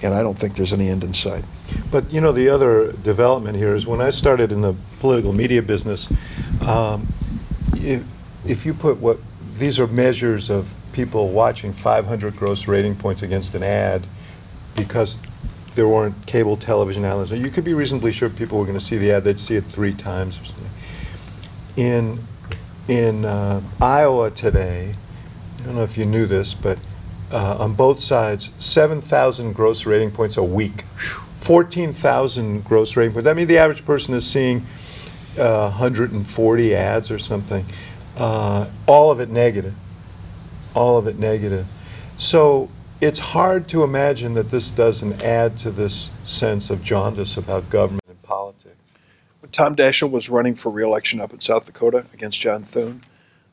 C: and I don't think there's any end in sight.
D: But you know, the other development here is when I started in the political media business, if you put these are measures of people watching 500 gross rating points against an ad because there weren't cable television outlets. You could be reasonably sure people were going to see the ad. They'd see it 3 times or something. In Iowa today, I don't know if you knew this, but on both sides, 7,000 gross rating points a week. 14,000 gross rating points. That means the average person is seeing 140 ads or something. All of it negative. All of it negative. So it's hard to imagine that this doesn't add to this sense of jaundice about government and politics.
C: When Tom Daschle was running for re-election up in South Dakota against John Thune,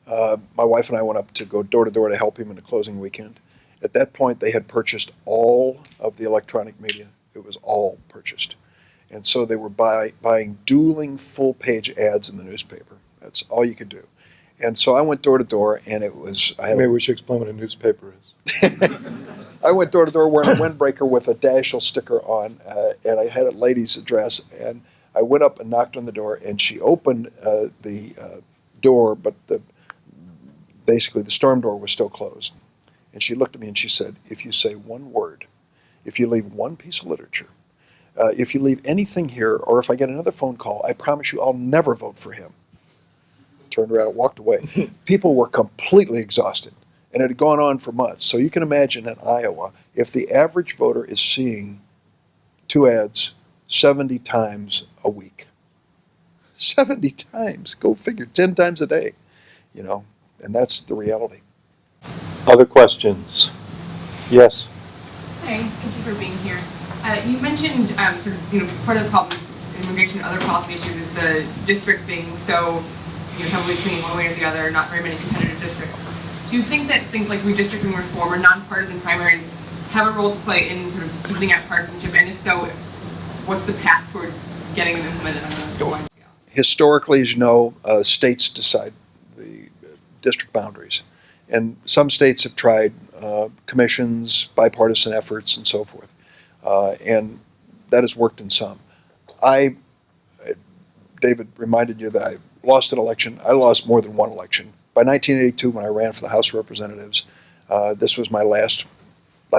C: my wife and I went up to go door to door to help him in the closing weekend. At that point, they had purchased all of the electronic media. It was all purchased. And so they were buying dueling full-page ads in the newspaper. That's all you could do. And so I went door to door, and it was...
D: Maybe we should explain what a newspaper is.
C: I went door to door wearing a windbreaker with a Daschle sticker on, and I had a lady's address, and I went up and knocked on the door, and she opened the door, but basically the storm door was still closed. And she looked at me and she said, if you say one word, if you leave one piece of literature, if you leave anything here, or if I get another phone call, I promise you I'll never vote for him. Turned around and walked away. People were completely exhausted, and it had gone on for months. So you can imagine in Iowa, if the average voter is seeing 2 ads 70 times a week. 70 times, go figure, 10 times a day, and that's the reality.
D: Other questions? Yes.
L: Hi, thank you for being here. You mentioned part of the problem with immigration and other policy issues is the districts being so heavily swinging one way or the other, not very many competitive districts. Do you think that things like redistricting reform or nonpartisan primaries have a role to play in sort of losing out partisanship? And if so, what's the path toward getting them implemented on a wide scale?
C: Historically, as you know, states decide the district boundaries. And some states have tried commissions, bipartisan efforts, and so forth. And that has worked in some. David reminded you that I lost an election. I lost more than one election. By 1982, when I ran for the House of Representatives, this was my last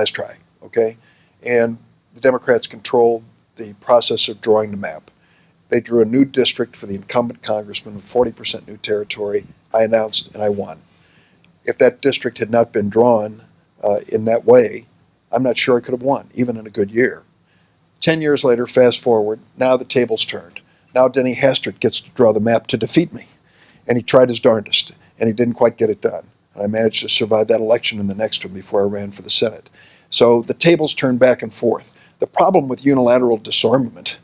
C: try, okay? And the Democrats controlled the process of drawing the map. They drew a new district for the incumbent congressman with 40% new territory. I announced and I won. If that district had not been drawn in that way, I'm not sure I could have won, even in a good year. 10 years later, fast forward, now the table's turned. Now Denny Hastert gets to draw the map to defeat me. And he tried his darndest, and he didn't quite get it done. And I managed to survive that election and the next one before I ran for the Senate. So the tables turn back and forth. The problem with unilateral disarmament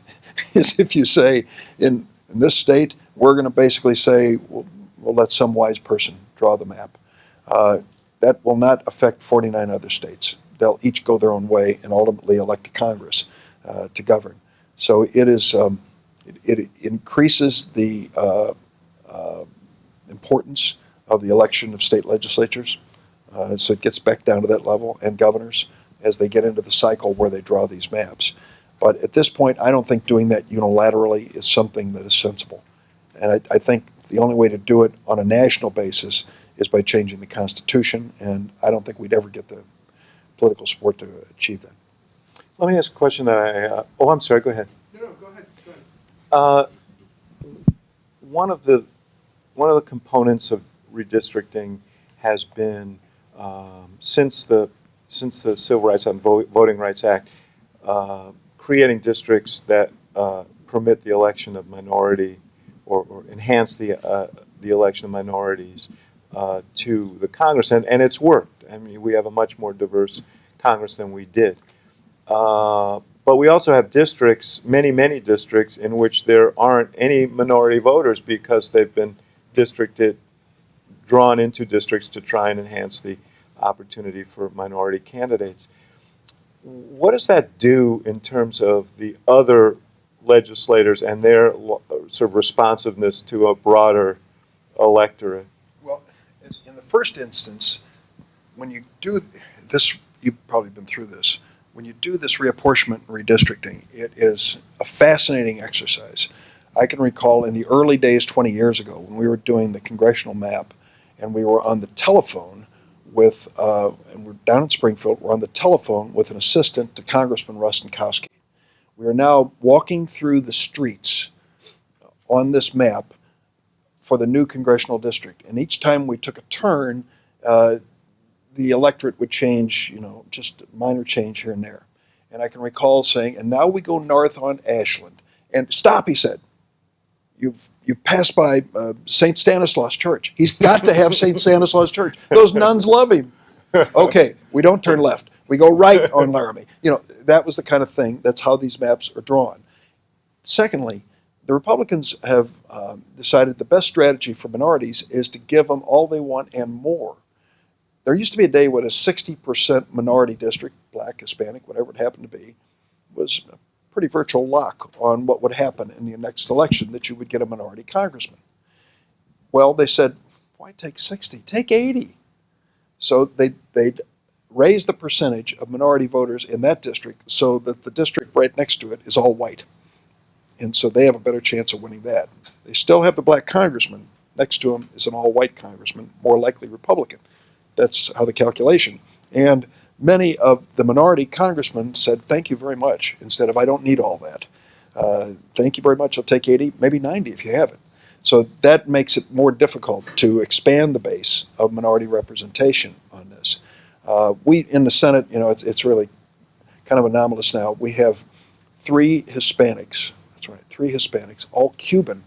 C: is if you say, in this state, we're going to basically say, we'll let some wise person draw the map. That will not affect 49 other states. They'll each go their own way and ultimately elect a Congress to govern. So it is, it increases the importance of the election of state legislatures. So it gets back down to that level, and governors as they get into the cycle where they draw these maps. But at this point, I don't think doing that unilaterally is something that is sensible. And I think the only way to do it on a national basis is by changing the Constitution, and I don't think we'd ever get the political support to achieve that.
D: Let me ask a question that I'm sorry, go ahead.
I: No, go ahead.
D: One of the components of redistricting has been since the Civil Rights and Voting Rights Act, creating districts that permit the election of minority or enhance the election of minorities to the Congress, and it's worked. I mean, we have a much more diverse Congress than we did. But we also have districts, many districts, in which there aren't any minority voters because they've been drawn into districts to try and enhance the opportunity for minority candidates. What does that do in terms of the other legislators and their sort of responsiveness to a broader electorate?
C: Well, in the first instance, when you do this, you've probably been through this, when you do this reapportionment and redistricting, it is a fascinating exercise. I can recall in the early days 20 years ago when we were doing the congressional map and we were on the telephone with, and we're down in Springfield, we're on the telephone with an assistant to Congressman Rustenkowski. We are now walking through the streets on this map for the new congressional district. And each time we took a turn, the electorate would change, just a minor change here and there. And I can recall saying, and now we go north on Ashland. And stop, he said. You've passed by St. Stanislaus Church. He's got to have St. Stanislaus Church. Those nuns love him. Okay, we don't turn left. We go right on Laramie. That was the kind of thing. That's how these maps are drawn. Secondly, the Republicans have decided the best strategy for minorities is to give them all they want and more. There used to be a day when a 60% minority district, black, Hispanic, whatever it happened to be, was a pretty virtual lock on what would happen in the next election, that you would get a minority congressman. Well, they said, why take 60? Take 80. So they'd raise the percentage of minority voters in that district so that the district right next to it is all white. And so they have a better chance of winning that. They still have the black congressman. Next to him is an all-white congressman, more likely Republican. That's how the calculation. And many of the minority congressmen said, thank you very much, instead of I don't need all that. Thank you very much, I'll take 80, maybe 90 if you have it. So that makes it more difficult to expand the base of minority representation on this. We, in the Senate, it's really kind of anomalous now. We have 3 Hispanics, that's right, 3 Hispanics, all Cuban,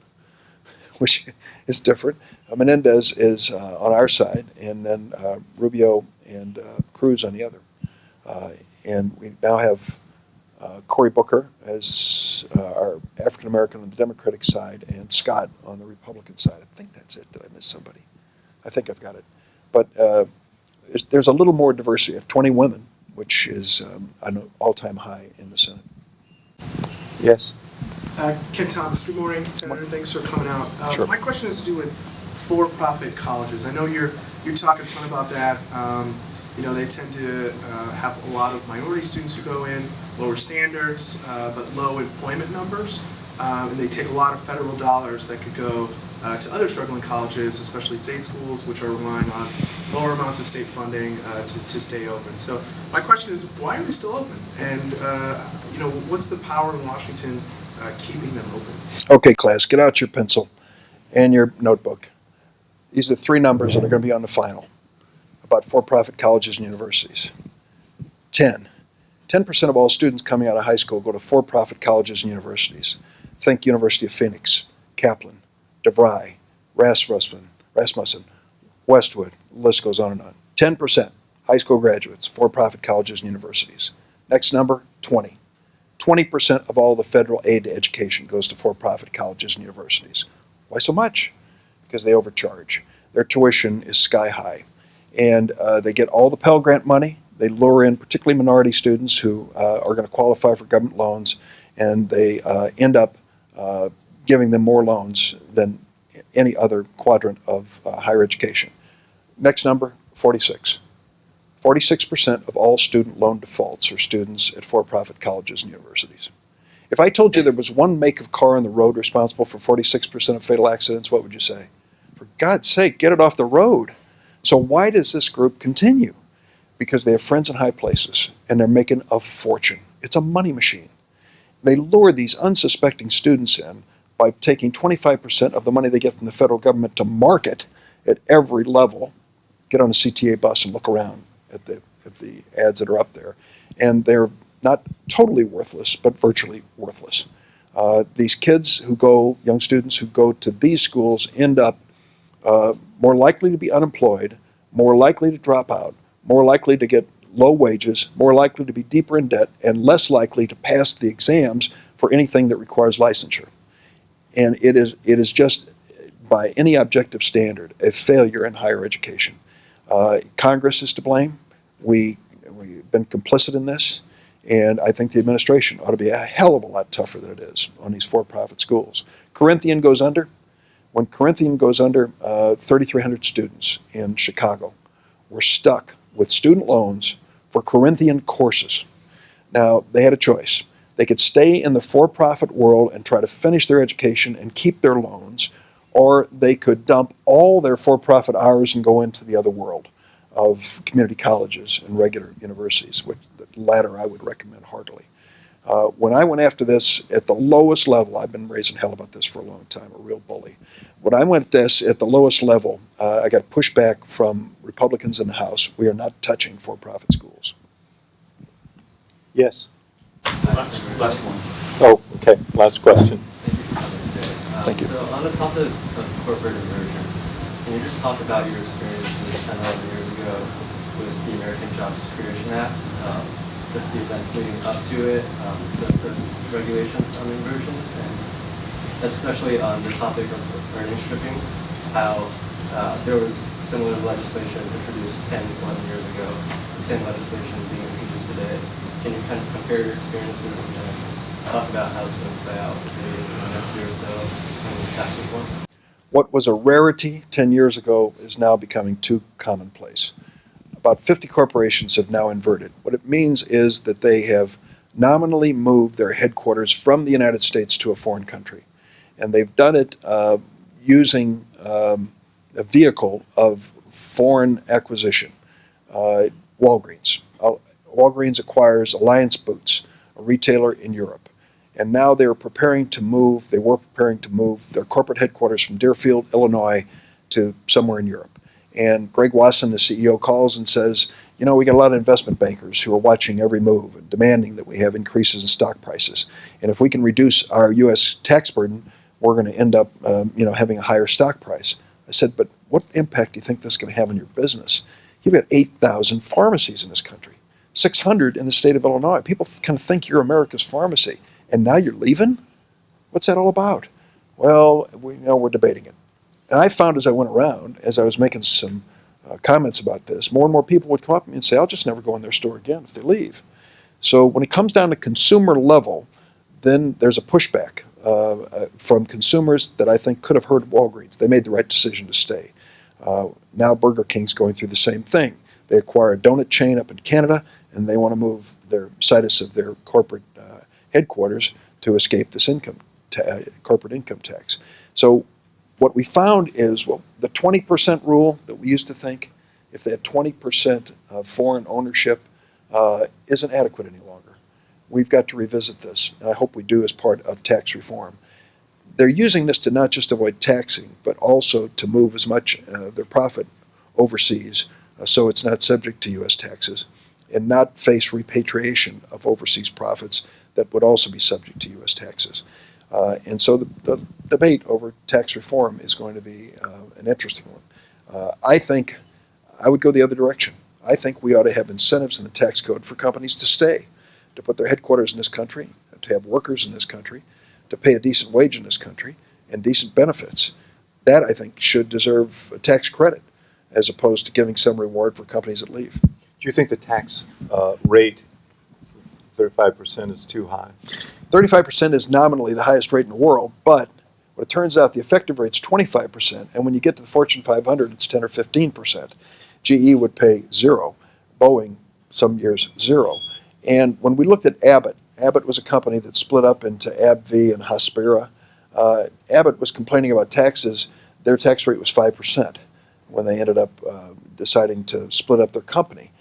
C: which is different. Menendez is on our side, and then Rubio and Cruz on the other. And we now have Cory Booker as our African-American on the Democratic side and Scott on the Republican side. I think that's it. Did I miss somebody? I think I've got it. But there's a little more diversity. We have 20 women, which is an all-time high in the Senate.
D: Yes.
M: Ken Thomas, good morning, Senator. Thanks for coming out.
C: Sure.
M: My question has to do with for-profit colleges. I know you're you talk a ton about that. They tend to have a lot of minority students who go in, lower standards, but low employment numbers. And they take a lot of federal dollars that could go to other struggling colleges, especially state schools, which are relying on lower amounts of state funding to stay open. So my question is, why are they still open? And what's the power in Washington keeping them open?
C: Okay, class, get out your pencil and your notebook. These are 3 numbers that are going to be on the final about for-profit colleges and universities. 10% of all students coming out of high school go to for-profit colleges and universities. Think University of Phoenix, Kaplan, DeVry, Rasmussen, Westwood, the list goes on and on. 10% high school graduates, for-profit colleges and universities. Next number, 20. 20% of all the federal aid to education goes to for-profit colleges and universities. Why so much? Because they overcharge. Their tuition is sky high. And they get all the Pell Grant money. They lure in particularly minority students who are going to qualify for government loans, and they end up giving them more loans than any other quadrant of higher education. Next number, 46. 46% of all student loan defaults are students at for-profit colleges and universities. If I told you there was one make of car on the road responsible for 46% of fatal accidents, what would you say? For God's sake, get it off the road. So why does this group continue? Because they have friends in high places, and they're making a fortune. It's a money machine. They lure these unsuspecting students in by taking 25% of the money they get from the federal government to market at every level. Get on a CTA bus and look around at the ads that are up there. And they're not totally worthless, but virtually worthless. These kids who go, young students who go to these schools end up more likely to be unemployed, more likely to drop out, more likely to get low wages, more likely to be deeper in debt, and less likely to pass the exams for anything that requires licensure. And it is just, by any objective standard, a failure in higher education. Congress is to blame. We've been complicit in this, and I think the administration ought to be a hell of a lot tougher than it is on these for-profit schools. Corinthian goes under. When Corinthian goes under, 3,300 students in Chicago were stuck with student loans for Corinthian courses. Now, they had a choice. They could stay in the for-profit world and try to finish their education and keep their loans, or they could dump all their for-profit hours and go into the other world of community colleges and regular universities, which the latter I would recommend heartily. When I went after this at the lowest level, I've been raising hell about this for a long time, a real bully. When I went this at the lowest level, I got pushback from Republicans in the House. We are not touching for-profit schools.
D: Yes.
G: Last one.
D: Oh, okay. Last question.
C: Thank you.
N: So on the topic of corporate emergence, can you just talk about your experiences 10 or 11 years ago with the American Jobs Creation Act, just the events leading up to it, the first regulations on inversions, and especially on the topic of earning strippings, how there was similar legislation introduced 10, 11 years ago, the same legislation being introduced today. Can you kind of compare your experiences and talk about how it's going to play out maybe in the next year or so in tax reform?
C: What was a rarity 10 years ago is now becoming too commonplace. About 50 corporations have now inverted. What it means is that they have nominally moved their headquarters from the United States to a foreign country. And they've done it using a vehicle of foreign acquisition. Walgreens. Walgreens acquires Alliance Boots, a retailer in Europe. And now they were preparing to move their corporate headquarters from Deerfield, Illinois to somewhere in Europe. And Greg Wasson, the CEO, calls and says, you know, we got a lot of investment bankers who are watching every move and demanding that we have increases in stock prices. And if we can reduce our U.S. tax burden, we're going to end up, having a higher stock price. I said, but what impact do you think this is going to have on your business? You've got 8,000 pharmacies in this country, 600 in the state of Illinois. People kind of think you're America's pharmacy, and now you're leaving? What's that all about? Well, we're debating it. And I found as I went around, as I was making some comments about this, more and more people would come up to me and say, I'll just never go in their store again if they leave. So when it comes down to consumer level, then there's a pushback from consumers that I think could have hurt Walgreens. They made the right decision to stay. Now Burger King's going through the same thing. They acquire a donut chain up in Canada, and they want to move their situs of their corporate headquarters to escape this corporate income tax. So what we found is, well, the 20% rule that we used to think, if they had 20% of foreign ownership, isn't adequate any longer. We've got to revisit this, and I hope we do as part of tax reform. They're using this to not just avoid taxing, but also to move as much of their profit overseas so it's not subject to U.S. taxes, and not face repatriation of overseas profits that would also be subject to U.S. taxes. And so the debate over tax reform is going to be an interesting one. I think I would go the other direction. I think we ought to have incentives in the tax code for companies to stay, to put their headquarters in this country, to have workers in this country, to pay a decent wage in this country, and decent benefits. That, I think, should deserve a tax credit as opposed to giving some reward for companies that leave.
D: Do you think the tax rate, 35%, is too high?
C: 35% is nominally the highest rate in the world, but what it turns out, the effective rate's 25%, and when you get to the Fortune 500, it's 10 or 15%. GE would pay zero, Boeing some years zero. And when we looked at Abbott was a company that split up into AbbVie and Hospira. Abbott was complaining about taxes. Their tax rate was 5% when they ended up deciding to split up their company.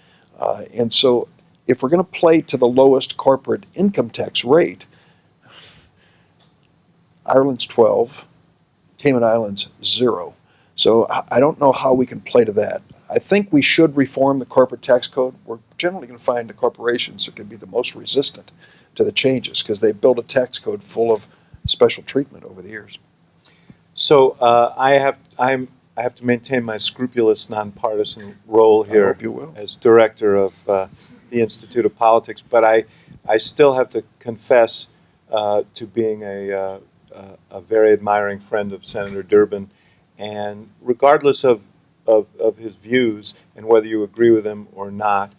C: And so if we're going to play to the lowest corporate income tax rate, Ireland's 12, Cayman Islands 0. So I don't know how we can play to that. I think we should reform the corporate tax code. We're generally going to find the corporations that can be the most resistant to the changes because they built a tax code full of special treatment over the years.
D: So I have to maintain my scrupulous nonpartisan role here
C: I hope you will.
D: as director of the Institute of Politics, but I still have to confess to being a very admiring friend of Senator Durbin, and regardless of his views and whether you agree with him or not,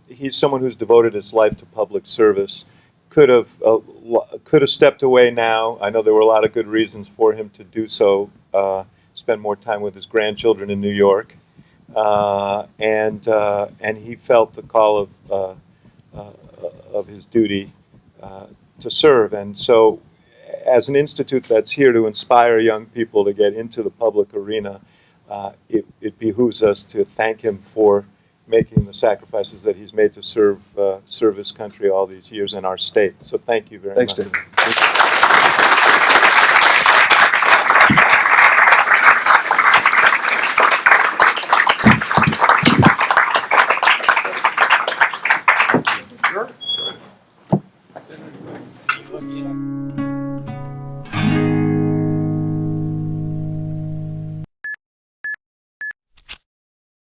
D: he's someone who's devoted his life to public service. Could have stepped away now. I know there were a lot of good reasons for him to do so. Spend more time with his grandchildren in New York, and he felt the call of his duty to serve. And so, as an institute that's here to inspire young people to get into the public arena, it behooves us to thank him for making the sacrifices that he's made to serve his country all these years and our state. So thank you very much.
C: Thanks, David.
D: Sure.